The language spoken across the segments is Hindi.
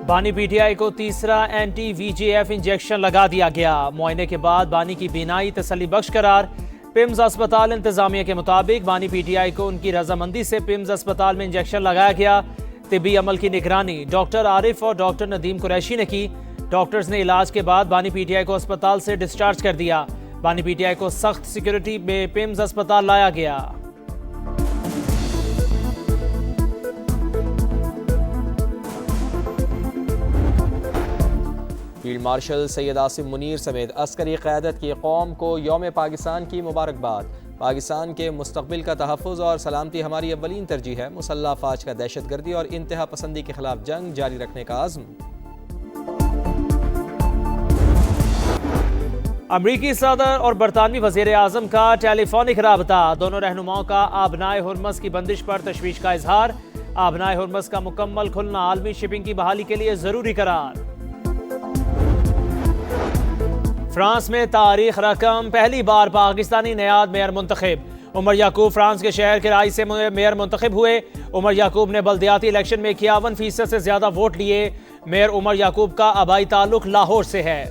बानी पीटीआई को तीसरा एंटी वीजीएफ इंजेक्शन लगा दिया गया। मुआयने के बाद बानी की बीनाई तसल्ली बख्श करार। पिम्स अस्पताल इंतजामिया के मुताबिक बानी पीटीआई को उनकी रजामंदी से पिम्स अस्पताल में इंजेक्शन लगाया गया। तिब्बी अमल की निगरानी डॉक्टर आरिफ और डॉक्टर नदीम कुरैशी ने की। डॉक्टर्स ने इलाज के बाद बानी पीटीआई को अस्पताल से डिस्चार्ज कर दिया। बानी पीटीआई को सख्त सिक्योरिटी में पिम्स अस्पताल लाया गया। फील्ड मार्शल सैयद आसिम मुनीर समेत अस्करी क़यादत की कौम को यौम पाकिस्तान की मुबारकबाद। पाकिस्तान के मुस्तक़बिल का तहफ़्फ़ुज़ और सलामती हमारी अव्वलीन तरजीह है। मुसल्लह अफ़वाज का दहशतगर्दी और इंतहा पसंदी के खिलाफ जंग जारी रखने का आज़्म। अमरीकी सदर और बरतानवी वज़ीर आज़म का टेलीफोनिक राबता। दोनों रहनुमाओं का आबनाए हुर्मस की बंदिश पर तशवीश का इजहार। आबनाए हुर्मस का मुकम्मल खुलना आलमी शिपिंग की बहाली के लिए ज़रूरी करार। फ्रांस में तारीख रकम पहली बार पाकिस्तानी नयाद मेयर मुंतखब। उमर याकूब फ्रांस के शहर कराई से मेयर मुंतखब हुए। उमर याकूब ने बल्दियाती इलेक्शन में 51% से ज्यादा वोट लिए। मेयर उमर याकूब का आबाई ताल्लुक लाहौर से है।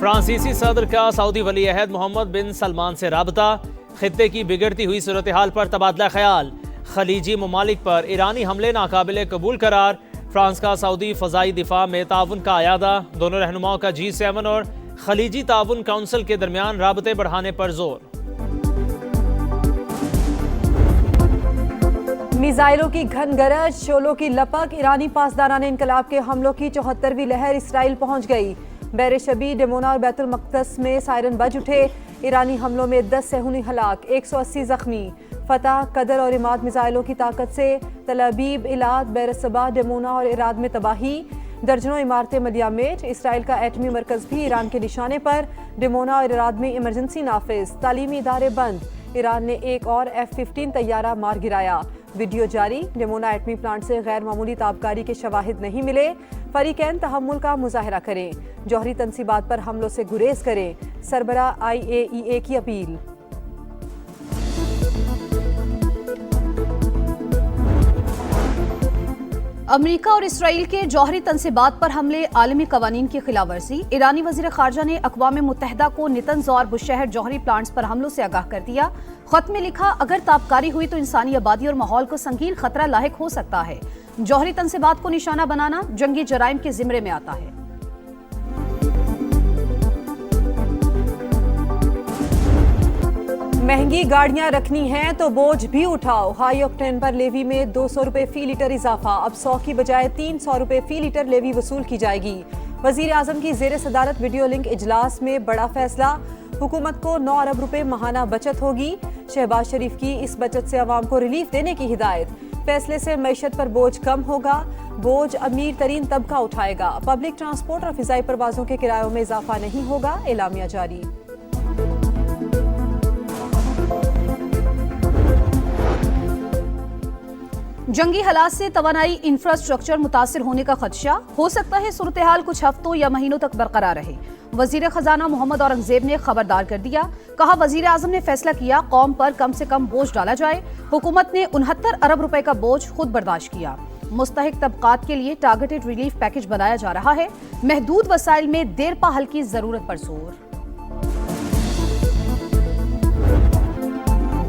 फ्रांसीसी सदर का सऊदी वली अहद मोहम्मद बिन सलमान से राबता। खित्ते की बिगड़ती हुई सूरत हाल पर तबादला ख्याल। खलीजी ममालिक पर ईरानी हमले नाकाबिले कबूल करार। फ्रांस का सऊदी फ़ज़ाई दिफा में ताउन का आयादा। दोनों रहनुमाओं का G7 और खलीजी ताउन काउंसिल के दरमियान राबते बढ़ाने पर जोर। मिसाइलों की घन गरज, शोलों की लपक। ईरानी पासदारान इनकलाब के हमलों की 74वीं लहर इसराइल पहुंच गई। बैर शबी, डेमोना और बैतुल मक़दस में सायरन बज उठे। ईरानी हमलों में 10 सेहूनी हलाक, 180 जख्मी। फतह, कदर और इमाद मिसाइलों की ताकत से तल अबीब, इलाद, बैरसबा, डेमोना और इराद में तबाही। दर्जनों इमारतें मलियामेट। इसराइल का एटमी मरकज़ भी ईरान के निशाने पर। डेमोना और इराद में इमरजेंसी नाफिज। तालीमी इदारे बंद। ईरान ने एक और F-15 तैयारा मार गिराया। वीडियो जारी। डेमोना एटमी प्लांट से गैर मामूली ताबकारी के शवाहिद नहीं मिले। फरीकैन तहम्मुल का मुजाहरा करें। जौहरी तनसीबात पर हमलों से गुरेज करें। सरबरा IAEA की अपील। अमेरिका और इसराइल के जौहरी तनसीबात पर हमले आलमी कवानीन की खिलाफ वर्जी। ईरानी वज़ीर ख़ारजा ने अक़वाम मुत्तहिदा को नितंज़ और बुशहर जौहरी प्लांट्स पर हमलों से आगाह कर दिया। ख़त में लिखा, अगर ताबकारी हुई तो इंसानी आबादी और माहौल को संगीन खतरा लाहिक हो सकता है। जौहरी तनसीबात को निशाना बनाना जंगी जराइम के ज़िम्रे में आता है। महंगी गाड़ियां रखनी हैं तो बोझ भी उठाओ। हाई ऑक्टेन पर लेवी में 200 रुपए फी लीटर इजाफा। अब 100 की बजाय 300 रुपए फी लीटर लेवी वसूल की जाएगी। वजीर आजम की जेर सदारत वीडियो लिंक इजलास में बड़ा फैसला। हुकूमत को 9 अरब रुपए माहाना बचत होगी। शहबाज शरीफ की इस बचत से अवाम को रिलीफ देने की हिदायत। फैसले से मैशत पर बोझ कम होगा। बोझ अमीर तरीन तबका उठाएगा। पब्लिक ट्रांसपोर्ट और फिजाई परवाजों के किरायों में इजाफा नहीं होगा। एलामिया जारी। जंगी हालात से तवानाई इंफ्रास्ट्रक्चर मुतासिर होने का खदशा। हो सकता है सूरत हाल कुछ हफ्तों या महीनों तक बरकरार रहे। वजीर खजाना मोहम्मद औरंगजेब ने खबरदार कर दिया। कहा, वजीर आजम ने फैसला किया कौम पर कम से कम बोझ डाला जाए। हुकूमत ने 69 अरब रुपए का बोझ खुद बर्दाश्त किया। मुस्तहिक तबकात के लिए टारगेटेड रिलीफ पैकेज बनाया जा रहा है। महदूद वसाइल में देरपा हल की जरूरत पर जोर।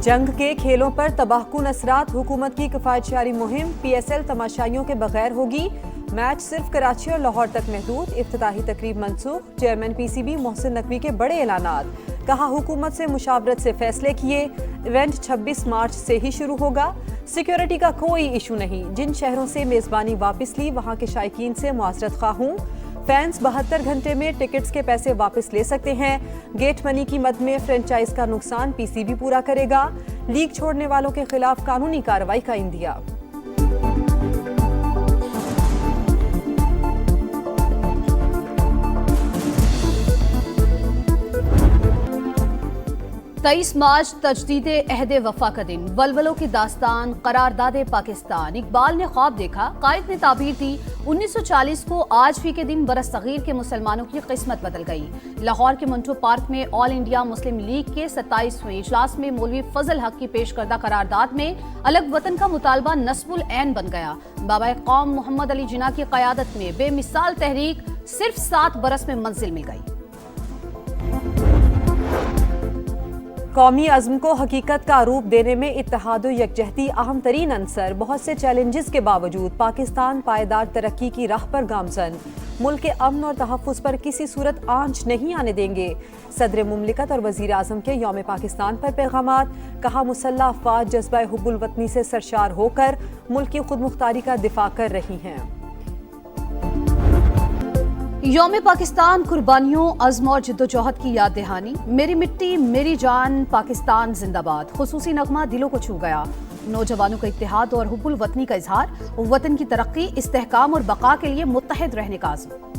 जंग के खेलों पर तबाहकुन असरात। हुकूमत की किफायतशारी मुहिम PSL तमाशाइयों के बगैर होगी। मैच सिर्फ कराची और लाहौर तक महदूद। इफ्तिताही तकरीब मंसूख। चेयरमैन PCB मोहसिन नकवी के बड़े ऐलानात। कहा, हुकूमत से मुशावरत से फैसले किए। इवेंट 26 मार्च से ही शुरू होगा। सिक्योरिटी का कोई इशू नहीं। जिन शहरों से मेजबानी वापस ली वहाँ के शायकीन से मुआसरत खा हूँ। फैंस 72 घंटे में टिकट्स के पैसे वापस ले सकते हैं। गेट मनी की मद में फ्रेंचाइज का नुकसान PCB पूरा करेगा। लीग छोड़ने वालों के खिलाफ कानूनी कार्रवाई का इंदिया। 23 मार्च तजदीदे अहद वफा का दिन, वलवलों की दास्तान, करारदादे पाकिस्तान। इकबाल ने ख्वाब देखा, कायद ने ताबीर दी, 1940 को आज भी के दिन बरस सगीर के मुसलमानों की किस्मत बदल गई। लाहौर के मंटो पार्क में ऑल इंडिया मुस्लिम लीग के 27वें इजलास में मौलवी फजल हक की पेश करदा करारदाद में अलग वतन का मुतालबा नस्बुल ऐन बन गया। बाबा कौम मोहम्मद अली जिन्ना की क़यादत में बेमिसाल तहरीक सिर्फ 7 बरस में मंजिल मिल गई। कौमी अज़्म को हकीकत का रूप देने में इत्तेहाद व यकजहती अहम तरीन अंसर। बहुत से चैलेंजेस के बावजूद पाकिस्तान पायदार तरक्की की राह पर गामजन। मुल्क के अमन और तहफ़्फ़ुज़ पर किसी सूरत आंच नहीं आने देंगे। सदर मुमलिकत और वज़ीर आज़म के यौम पाकिस्तान पर पैगामात। कहा, मुसल्लह अफ़वाज जज्बा हुब्बुल वतनी से सरशार होकर मुल्क की खुद मुख्तारी का दिफा कर रही हैं। यौम पाकिस्तान कुर्बानियों, अज़्म और जिद्दोजहद की याद दहानी। मेरी मिट्टी मेरी जान, पाकिस्तान जिंदाबाद। खुसूसी नगमा दिलों को छू गया। नौजवानों का इत्तेहाद और हुब्बुल वतनी का इजहार। वतन की तरक्की, इस्तेहकाम और बका के लिए मुत्तहिद रहने का आज़म।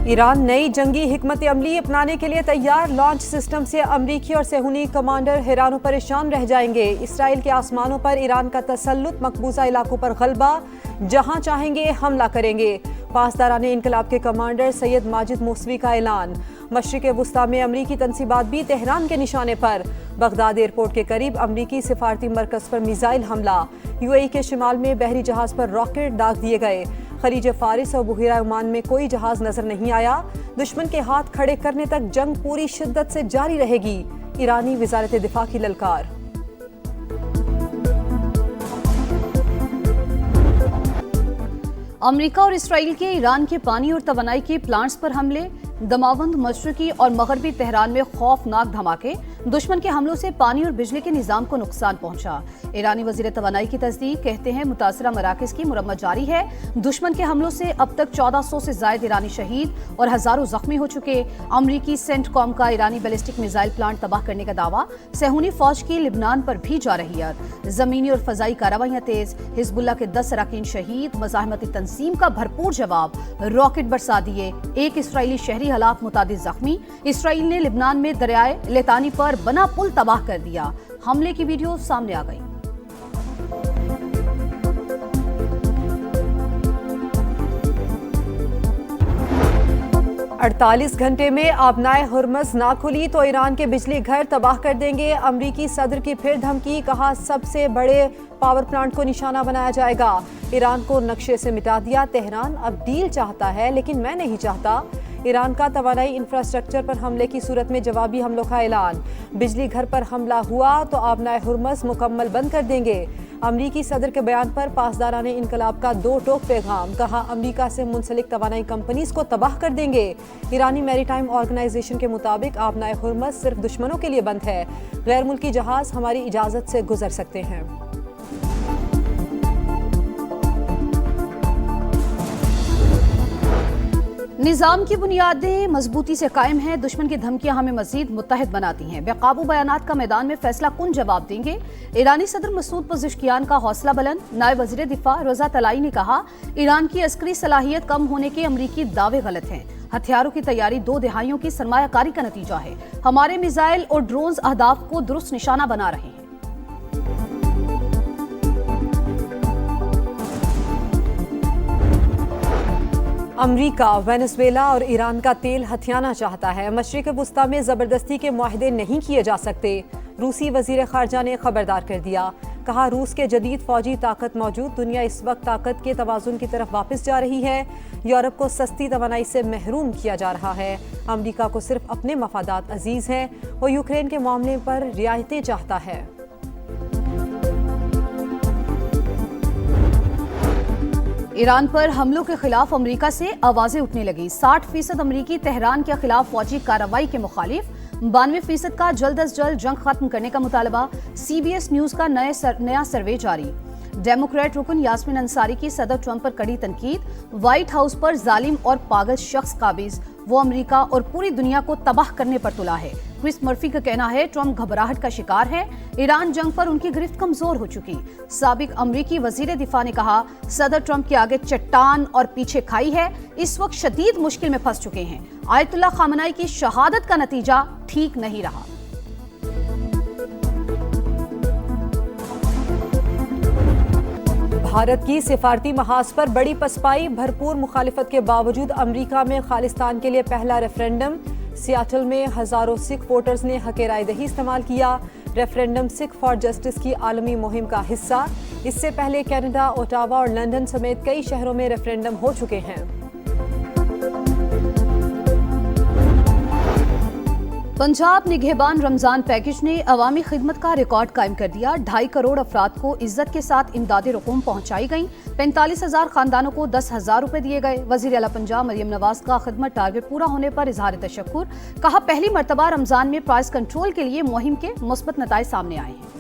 ईरान नई जंगी हिकमत अमली अपनाने के लिए तैयार। लॉन्च सिस्टम से अमरीकी और सेहूनी कमांडर हैरान परेशान रह जाएंगे। इसराइल के आसमानों पर ईरान का तसल्लुत, मकबूजा इलाकों पर गलबा, जहां चाहेंगे हमला करेंगे। पासदारान इनकलाब के कमांडर सैयद माजिद मौसवी का ऐलान। मशरिक वुस्ता में अमरीकी तनसीबात भी तेहरान के निशाने पर। बगदाद एयरपोर्ट के करीब अमरीकी सिफारती मरकज पर मिसाइल हमला। यूएई के शिमाल में बहरी जहाज पर रॉकेट दाग दिए गए। खलीज फारिस और बुहिरा ओमान में कोई जहाज नजर नहीं आया। दुश्मन के हाथ खड़े करने तक जंग पूरी शिद्दत से जारी रहेगी। ईरानी वजारत दिफा की ललकार। अमेरिका और इसराइल के ईरान के पानी और तवानाई के प्लांट्स पर हमले। दमावंद, मशरकी और मगरबी तेहरान में खौफनाक धमाके। दुश्मन के हमलों से पानी और बिजली के निजाम को नुकसान पहुंचा। ईरानी वजीर तवानाई की तस्दीक, कहते हैं मुतासरा मराकज की मुरम्मत जारी है। दुश्मन के हमलों से अब तक 1400 से जायद ईरानी शहीद और हजारों जख्मी हो चुके। अमरीकी सेंटकॉम का ईरानी बैलिस्टिक मिसाइल प्लांट तबाह करने का दावा। सेहूनी फौज की लिबनान पर भी जा रही है। जमीनी और फजाई कार्रवाइयां तेज। हिजबुल्लाह के 10 अरकान शहीद। मज़ाहमती तंजीम का भरपूर जवाब। रॉकेट बरसा दिए। एक इसराइली शहरी हलाक, मुतादिद जख्मी। इसराइल ने लिबनान में दरियाए लितानी पर बना पुल तबाह कर दिया। हमले की वीडियो सामने आ गई। अड़तालीस घंटे में आबनाए हुर्मस ना खुली तो ईरान के बिजली घर तबाह कर देंगे। अमरीकी सदर की फिर धमकी। कहा, सबसे बड़े पावर प्लांट को निशाना बनाया जाएगा। ईरान को नक्शे से मिटा दिया। तेहरान अब डील चाहता है लेकिन मैं नहीं चाहता। ईरान का तवानाई इंफ्रास्ट्रक्चर पर हमले की सूरत में जवाबी हमलों का ऐलान। बिजली घर पर हमला हुआ तो आबनाए हुर्मस मुकम्मल बंद कर देंगे। अमरीकी सदर के बयान पर पासदारान इनकलाब का 2 टोक पैगाम। कहा, अमरीका से मुंसलिक तवानाई कंपनीज को तबाह कर देंगे। ईरानी मैरीटाइम ऑर्गेनाइजेशन के मुताबिक आबनाए हुर्मस सिर्फ दुश्मनों के लिए बंद है। गैर मुल्की जहाज हमारी इजाजत से गुजर सकते हैं। निजाम की बुनियादें मजबूती से कायम हैं। दुश्मन की धमकियां हमें मजीद मुत्तहिद बनाती हैं। बेकाबू बयानात का मैदान में फैसला कुन जवाब देंगे। ईरानी सदर मसूद पज़ेश्कियान का हौसला बुलंद। नायब वज़ीर दिफा रज़ा तलाई ने कहा, ईरान की अस्करी सलाहियत कम होने के अमरीकी दावे गलत हैं। हथियारों की तैयारी 2 दहाइयों की सरमायाकारी का नतीजा है। हमारे मिसाइल और ड्रोन्स अहदाफ को दुरुस्त निशाना बना रहे हैं। अमरीका वेनेजुएला और ईरान का तेल हथियाना चाहता है। मशरिक वुस्ता में जबरदस्ती के मुआहदे नहीं किए जा सकते। रूसी वजीर खारजा ने खबरदार कर दिया। कहा, रूस के जदीद फौजी ताकत मौजूद दुनिया इस वक्त ताकत के तवाजुन की तरफ वापस जा रही है। यूरोप को सस्ती तवानाई से महरूम किया जा रहा है। अमरीका को सिर्फ अपने मफादात अजीज हैं। वो यूक्रेन के मामले पर रियायतें चाहता है। ईरान पर हमलों के खिलाफ अमेरिका से आवाजें उठने लगी। 60% अमरीकी तेहरान के खिलाफ फौजी कार्रवाई के मुखालिफ। 92% का जल्द अज जल्द जंग खत्म करने का मुतालबा। CBS न्यूज का नया सर्वे जारी। डेमोक्रेट रुकन यास्मीन अंसारी की सदर ट्रंप पर कड़ी तनकीद। व्हाइट हाउस पर जालिम और पागल शख्स काबिज, वो अमेरिका और पूरी दुनिया को तबाह करने पर तुला है। क्रिस मर्फी का कहना है ट्रंप घबराहट का शिकार है, ईरान जंग पर उनकी गिरफ्त कमजोर हो चुकी। साबिक अमरीकी वजीर दिफा ने कहा सदर ट्रंप के आगे चट्टान और पीछे खाई है, इस वक्त शदीद मुश्किल में फंस चुके हैं। आयतुल्ला खामनाई की शहादत का नतीजा ठीक नहीं रहा। भारत की सिफारती महाज पर बड़ी पसपाई, भरपूर मुखालिफत के बावजूद अमेरिका में खालिस्तान के लिए पहला रेफरेंडम। सियाटल में हजारों सिख वोटर्स ने हक राय दही इस्तेमाल किया। रेफरेंडम सिख फॉर जस्टिस की आलमी मुहिम का हिस्सा। इससे पहले कनाडा, ओटावा और लंदन समेत कई शहरों में रेफरेंडम हो चुके हैं। पंजाब निगहबान रमजान पैकेज ने अवामी खिदमत का रिकॉर्ड कायम कर दिया। 2.5 करोड़ अफराद को इज्जत के साथ इमदादी रकूम पहुंचाई गई। 45,000 खानदानों को 10,000 रुपए दिए गए। वजीर आला पंजाब मरियम नवाज का खिदमत टारगेट पूरा होने पर इजहार तशक्कुर। कहा पहली मरतबा रमजान में प्राइस कंट्रोल के लिए मुहिम के मुस्बत नताइज सामने आए हैं।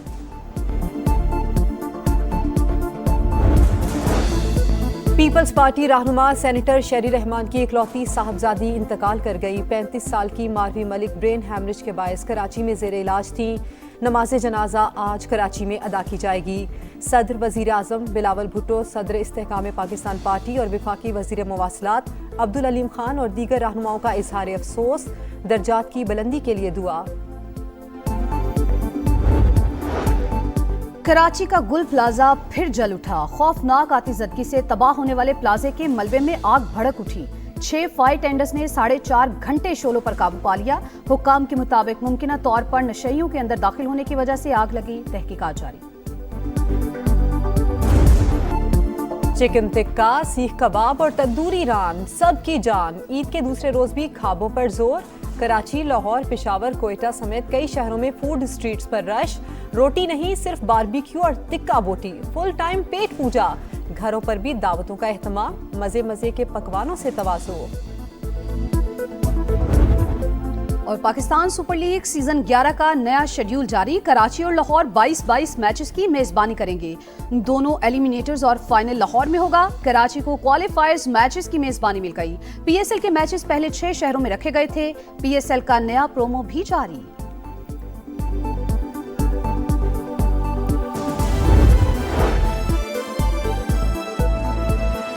पीपल्स पार्टी रहनुमा सेनेटर शेरी रहमान की इकलौती साहबजादी इंतकाल कर गई। 35 साल की मारवी मलिक ब्रेन हैमरेज के बायस कराची में जेर इलाज थी। नमाज जनाजा आज कराची में अदा की जाएगी। सदर वजीर आजम बिलावल भुट्टो, सदर इस्तेहकाम पाकिस्तान पार्टी और वफाकी वजीर मवासलात अब्दुल अलीम खान और दीगर रहनुमाओं का इजहार अफसोस। दर्जात की बुलंदी के लिए दुआ। कराची का गुल प्लाजा फिर जल उठा। खौफनाक आतिशबाजी से तबाह होने वाले प्लाजे के मलबे में आग भड़क उठी। 6 फायर टेंडर्स ने 4.5 घंटे शोलों पर काबू पा लिया। हुक्काम के मुताबिक मुमकिना तौर पर नशइयों के अंदर दाखिल होने की वजह से आग लगी। तहकीकात जारी। चिकन टिक्का, सीख कबाब और तंदूरी रान, सबकी जान। ईद के दूसरे रोज भी खाबों पर जोर। कराची, लाहौर, पेशावर, कोयटा समेत कई शहरों में फूड स्ट्रीट्स पर रश। रोटी नहीं, सिर्फ बारबेक्यू और टिक्का बोटी। फुल टाइम पेट पूजा। घरों पर भी दावतों का एहतमाम। मजे मजे के पकवानों से तवाज़ो। और पाकिस्तान सुपर लीग सीजन 11 का नया शेड्यूल जारी। कराची और लाहौर 22-22 मैचेस की मेजबानी करेंगे। दोनों एलिमिनेटर्स और फाइनल लाहौर में होगा। कराची को क्वालिफायर्स मैचेस की मेजबानी मिल गई। पीएसएल के मैचेस पहले 6 शहरों में रखे गए थे। पीएसएल का नया प्रोमो भी जारी।